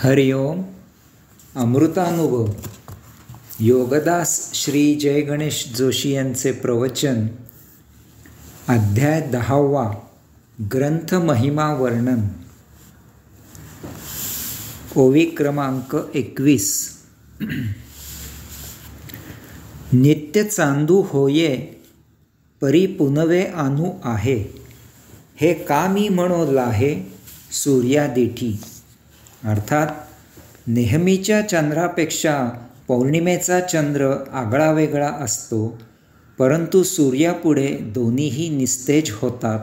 हरि ओम. अमृतानुभव योगदास श्री जय गणेश जोशी यांचे प्रवचन. अध्याय 10वा. ग्रंथ महिमा वर्णन. ओवी क्रमांक 21. नित्य चांदू होये परी पुनवे आणू आहे, हे का मी म्हणो लाहे सूर्यादिठी. अर्थात नेहमीच्या चंद्रापेक्षा पौर्णिमेचा चंद्र आगळा वेगळा असतो, परंतु सूर्यापुढे दोन्हीही निस्तेज होतात.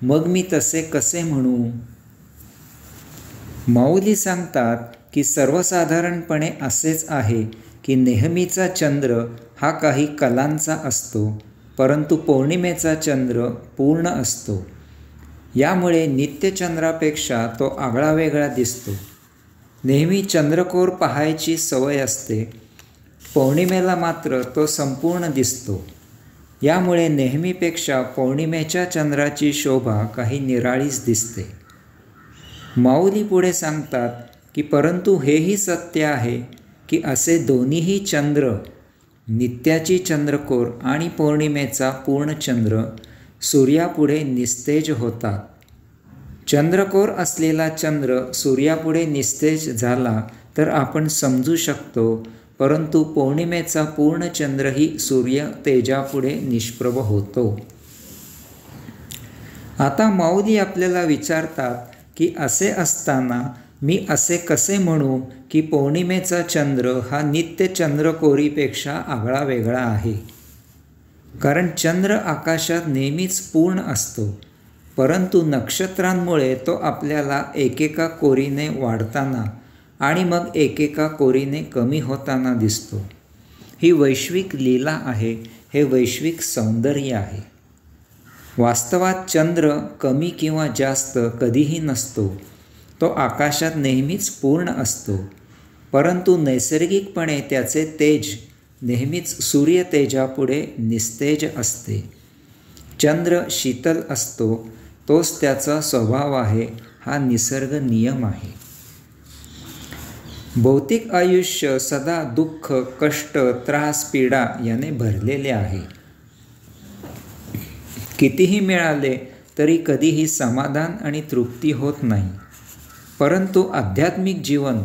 मग मी तसे कसे म्हणू. माऊली सांगतात की सर्वसाधारणपणे असेच आहे की नेहमीचा चंद्र हा काही कलांचा असतो, परंतु पौर्णिमेचा चंद्र पूर्ण असतो. यामुळे नित्यचंद्रापेक्षा तो आगळा वेगळा दिसतो. नेहमी चंद्रकोर पाहायची सवय असते, पौर्णिमेला मात्र तो संपूर्ण दिसतो. यामुळे नेहमीपेक्षा पौर्णिमेच्या चंद्राची शोभा काही निराळीच दिसते. माऊली पुढे सांगतात की परंतु हेही सत्य आहे की असे दोन्हीही चंद्र, नित्याची चंद्रकोर आणि पौर्णिमेचा पूर्णचंद्र, सूर्यापुढे निस्तेज होतात. चंद्रकोर असलेला चंद्र सूर्यापुढे निस्तेज झाला तर आपण समजू शकतो, परंतु पौर्णिमेचा पूर्णचंद्रही सूर्य तेजापुढे निष्प्रभ होतो. आता माऊली आपल्याला विचारतात की असे असताना मी असे कसे म्हणू की पौर्णिमेचा चंद्र हा नित्य चंद्रकोरीपेक्षा आगळा वेगळा आहे. कारण चंद्र आकाशात नेहमीच पूर्ण असतो, परंतु नक्षत्रांमुळे तो आपल्याला एकेका कोरीने वाढताना आणि मग एकेका कोरीने कमी होताना दिसतो. ही वैश्विक लीला आहे, हे वैश्विक सौंदर्य आहे. वास्तवात चंद्र कमी किंवा जास्त कधीही नसतो, तो आकाशात नेहमीच पूर्ण असतो, परंतु नैसर्गिकपणे त्याचे तेज नेहमीच सूर्य तेजापुढे निस्तेज असते. चंद्र शीतल असतो, तोच त्याचा स्वभाव आहे, हा निसर्ग नियम आहे. भौतिक आयुष्य सदा दुःख, कष्ट, त्रास, पीडा याने भरलेले आहे. कितीही मिळाले तरी कधीही समाधान आणि तृप्ती होत नाही. परंतु आध्यात्मिक जीवन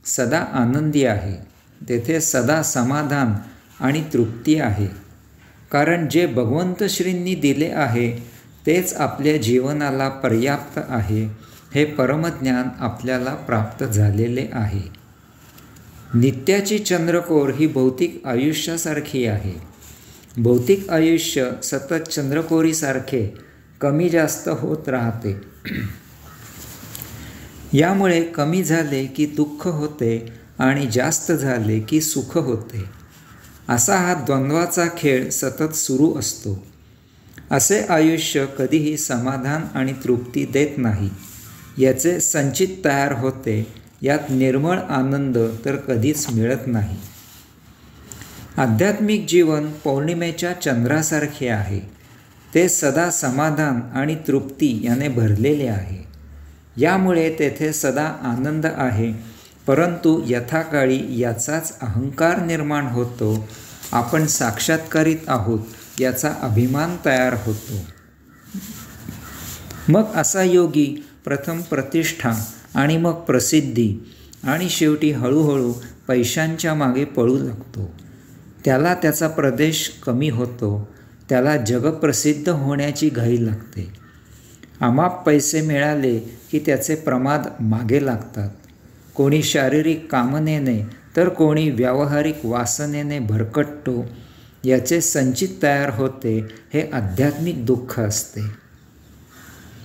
सदा आनंदी आहे, तेथे सदा समाधान आणि तृप्ती आहे. कारण जे भगवंत श्रींनी दिले आहे तेच आपल्या जीवनाला पर्याप्त आहे, हे परमज्ञान आपल्याला प्राप्त झालेले आहे. नित्याची चंद्रकोर ही भौतिक आयुष्यासारखी आहे. भौतिक आयुष्य सतत चंद्रकोरीसारखे कमी जास्त होत राहते. यामुळे कमी झाले की दुःख होते आणि जास्त झाले की सुख होते. असा हा द्वंद्वाचा खेळ सतत सुरू असतो. असे आयुष्य कधीही समाधान आणि तृप्ती देत नाही. याचे संचित तयार होते, यात निर्मळ आनंद तर कधीच मिळत नाही. आध्यात्मिक जीवन पौर्णिमेच्या चंद्रासारखे आहे. ते सदा समाधान आणि तृप्ती याने भरलेले आहे. यामुळे तेथे सदा आनंद आहे, परंतु यथाकाळी याचाच अहंकार निर्माण होतो. आपण साक्षात्कारित आहोत याचा अभिमान तयार होतो. मग असा योगी प्रथम प्रतिष्ठा आणि मग प्रसिद्धी आणि शेवटी हळूहळू पैशांच्या मागे पळू लागतो. त्याला त्याचा प्रदेश कमी होतो. त्याला जगप्रसिद्ध होण्याची घाई लागते. अमाप पैसे मिळाले की त्याचे प्रमाद मागे लागतात. कोणी शारीरिक कामनेने तर कोणी व्यावहारिक वासनेने भरकटतो. याचे संचित तयार होते, हे आध्यात्मिक दुःख असते.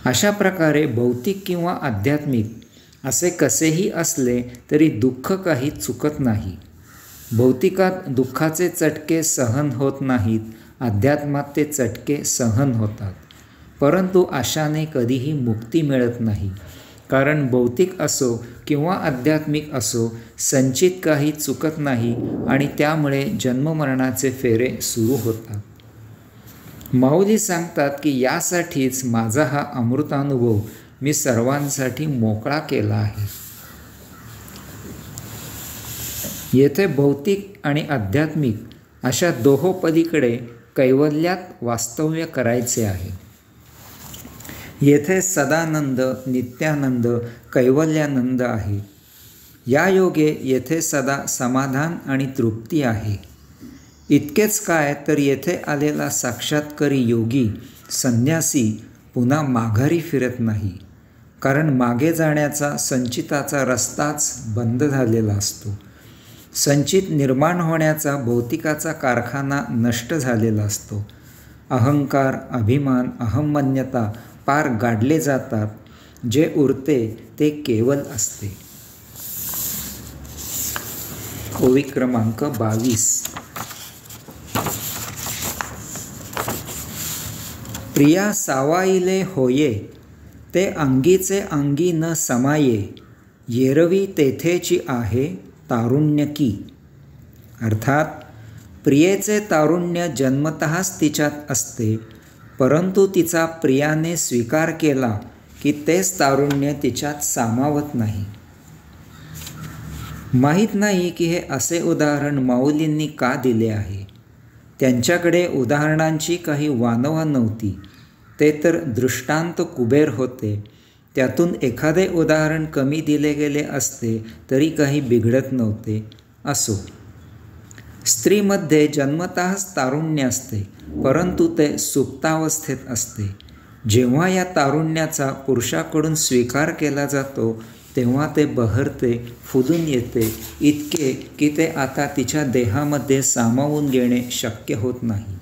अशा प्रकारे भौतिक किंवा आध्यात्मिक असे कसेही असले तरी दुःख काही चुकत नाही. भौतिकात दुःखाचे चटके सहन होत नाहीत, अध्यात्मात ते चटके सहन होतात. परंतु अशाने कधीही मुक्ती मिळत नाही. कारण भौतिक असो किंवा आध्यात्मिक असो, संचित काही चुकत नाही आणि त्यामुळे जन्ममरणाचे फेरे सुरू होतात. माऊली सांगतात की यासाठीच माझा हा अमृतानुभव मी सर्वांसाठी मोकळा केला आहे. येथे भौतिक आणि आध्यात्मिक अशा दोहोपलीकडे कैवल्यात वास्तव्य करायचे आहे. येथे सदानंद, नित्यानंद, कैवल्यानंद आहे. या योगे येथे सदा समाधान आणि तृप्ती आहे. इतकेच काय तर येथे आलेला साक्षात्कारी योगी संन्यासी पुन्हा माघारी फिरत नाही, कारण मागे जाण्याचा संचिताचा रस्ताच बंद झालेला असतो. संचित निर्माण होण्याचा भौतिकाचा कारखाना नष्ट झालेला असतो. अहंकार, अभिमान, अहंमन्यता पार गाडले जातात. जे उरते ते केवल असते. ओवी क्रमांक 22. प्रिया सावाईले होये, ते अंगीचे अंगी न समाये, येरवी तेथेची आहे तारुण्य की. अर्थात प्रियेचे तारुण्य जन्मतःच तिच्यात असते, परंतु तिचा प्रियाने स्वीकार केला की तेच तारुण्य तिच्यात सामावत नाही. माहीत नाही की हे असे उदाहरण माऊलींनी का दिले आहे. त्यांच्याकडे उदाहरणांची काही वानवा नव्हती. ते तर दृष्टांत कुबेर होते. त्यातून एखादे उदाहरण कमी दिले गेले असते तरी काही बिघडत नव्हते. असो, स्त्रीमध्ये जन्मतःच तारुण्य असते, परंतु ते सुप्तावस्थेत असते. जेव्हा या तारुण्याचा पुरुषाकडून स्वीकार केला जातो तेव्हा ते बहरते, फुलून येते, इतके की ते आता तिच्या देहामध्ये सामावून घेणे शक्य होत नाही.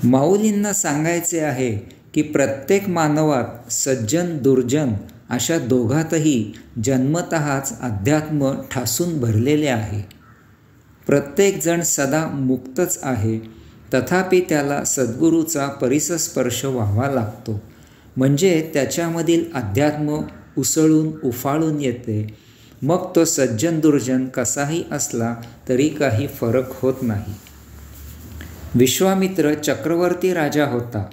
माऊलींना सांगायचे आहे की प्रत्येक मानवात सज्जन दुर्जन अशा दोघातही जन्मतःच अध्यात्म ठासून भरलेले आहे. प्रत्येकजण सदा मुक्तच आहे, तथापि त्याला सद्गुरूचा परिसस्पर्श व्हावा लागतो, म्हणजे त्याच्यामधील अध्यात्म उसळून उफाळून येते. मग तो सज्जन दुर्जन कसाही असला तरी काही फरक होत नाही. विश्वामित्र चक्रवर्ती राजा होता.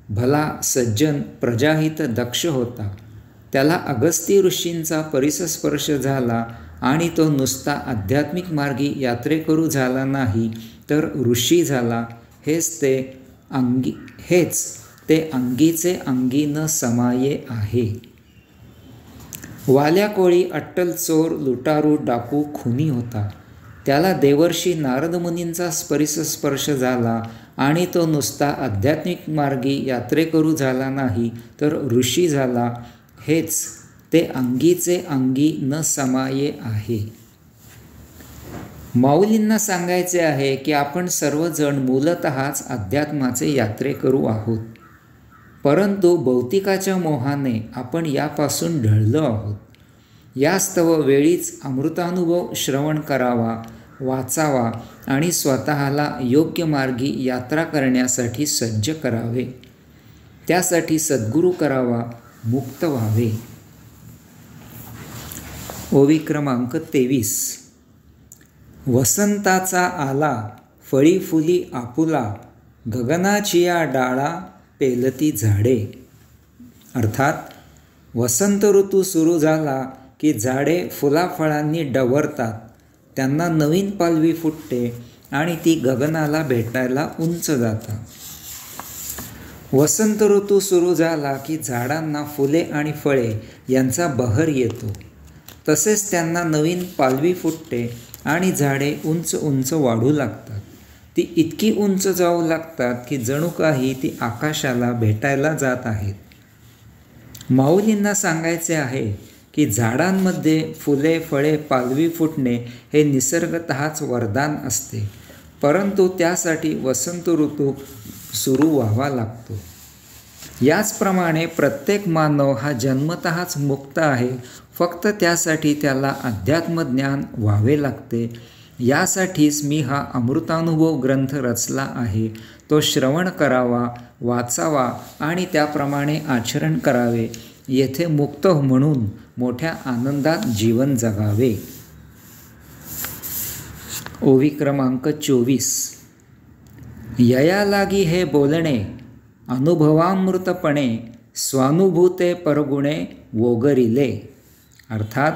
भला सज्जन प्रजाहित दक्ष होता. त्याला अगस्ती ऋषींचा परिसस्पर्श झाला आणि तो नुसता आध्यात्मिक मार्गी यात्रेकरू झाला नाही, तर ऋषी झाला. हेच ते अंगीचे अंगी न समाये आहे. वाल्या कोळी, अट्टल चोर, लुटारू, डाकू, खुनी होता. त्याला देवर्षी नारद मुनींचा परिसस्पर्श झाला आणि तो नुसता आध्यात्मिक मार्गी यात्रेकरू झाला नाही, तर ऋषी झाला. हेच ते अंगीचे अंगी न समाये आहे. माऊलींना सांगायचे आहे की आपण सर्वजण मूलतःच अध्यात्माचे यात्रेकरू आहोत, परंतु भौतिकाच्या मोहाने आपण यापासून ढळलो आहोत. यास्तव वेळीच अमृतानुभव श्रवण करावा, वाचावा आणि स्वतःला योग्य मार्गी यात्रा करण्यासाठी सज्ज करावे. त्यासाठी सद्गुरू करावा, मुक्त व्हावे. ओवी क्रमांक 23. वसंताचा आला, फळी फुली आपुला, गगनाचिया डाळा, पेलती झाडे. अर्थात वसंत ऋतू सुरू झाला की झाडे फुलाफळांनी डवरतात, त्यांना नवीन पालवी फुटते आणि ती गगनाला भेटायला उंच जातात. वसंत ऋतू सुरू झाला की झाडांना फुले आणि फळे यांचा बहर येतो. तसेच त्यांना नवीन पालवी फुटते आणि झाडे उंच उंच वाढू लागतात. ती इतकी उंच जाऊ लागतात की जणू काही ती आकाशाला भेटायला जात आहेत. माऊलींना सांगायचे आहे की झाडांमध्ये फुले, फळे, पालवी फुटणे हे निसर्गतःच वरदान असते, परंतु त्यासाठी वसंत ऋतू सुरू व्हावा लागतो. याचप्रमाणे प्रत्येक मानव हा जन्मतःच मुक्त आहे, फक्त त्यासाठी त्याला अध्यात्मज्ञान व्हावे लागते. यासाठीच मी हा अमृतानुभव ग्रंथ रचला आहे. तो श्रवण करावा, वाचावा आणि त्याप्रमाणे आचरण करावे. येथे मुक्त म्हणून मोठ्या आनंदात जीवन जगावे. ओवी क्रमांक 24. यया लागी हे बोलणे, अनुभवामृतपणे, स्वानुभूते परगुणे वोगरिले. अर्थात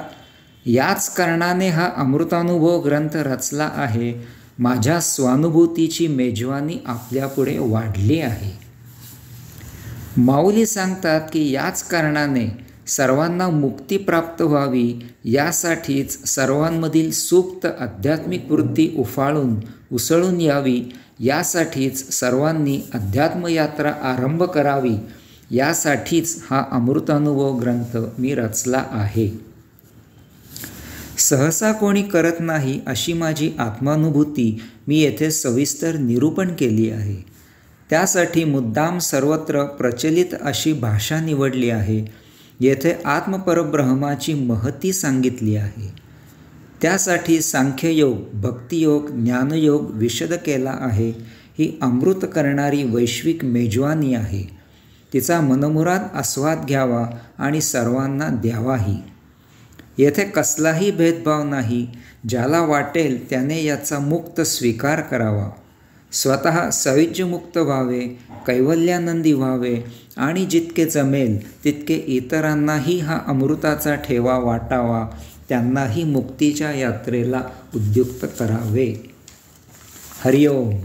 याच कारणाने हा अमृतानुभव ग्रंथ रचला आहे. माझ्या स्वानुभूतीची मेजवानी आपल्यापुढे वाढली आहे. माऊली सांगतात की याच कारणाने सर्वांना मुक्ती प्राप्त व्हावी यासाठीच सर्वांमधील सुप्त आध्यात्मिक वृत्ती उसळून यावी यासाठीच सर्वांनी अध्यात्मयात्रा आरंभ करावी यासाठीच हा अमृतानुभव ग्रंथ मी रचला आहे. सहसा कोणी करत नाही अशी माझी आत्मानुभूती मी येथे सविस्तर निरूपण केली आहे. त्यासाठी मुद्दाम सर्वत्र प्रचलित अशी भाषा निवडली आहे. येथे आत्मपरब्रह्माची महती सांगितली आहे. त्यासाठी सांख्ययोग, भक्तियोग, ज्ञानयोग विशद केला आहे. ही अमृत करणारी वैश्विक मेजवानी आहे. तिचा मनमुराद आस्वाद घ्यावा आणि सर्वांना द्यावाही. येथे कसलाही भेदभाव नाही. ज्याला वाटेल त्याने याचा मुक्त स्वीकार करावा. स्वतः सविज्यमुक्त व्हावे, कैवल्यानंदी व्हावे आणि जितके जमेल तितके इतरांनाही हा अमृताचा ठेवा वाटावा, त्यांनाही मुक्तीच्या यात्रेला उद्युक्त करावे. हरिओम.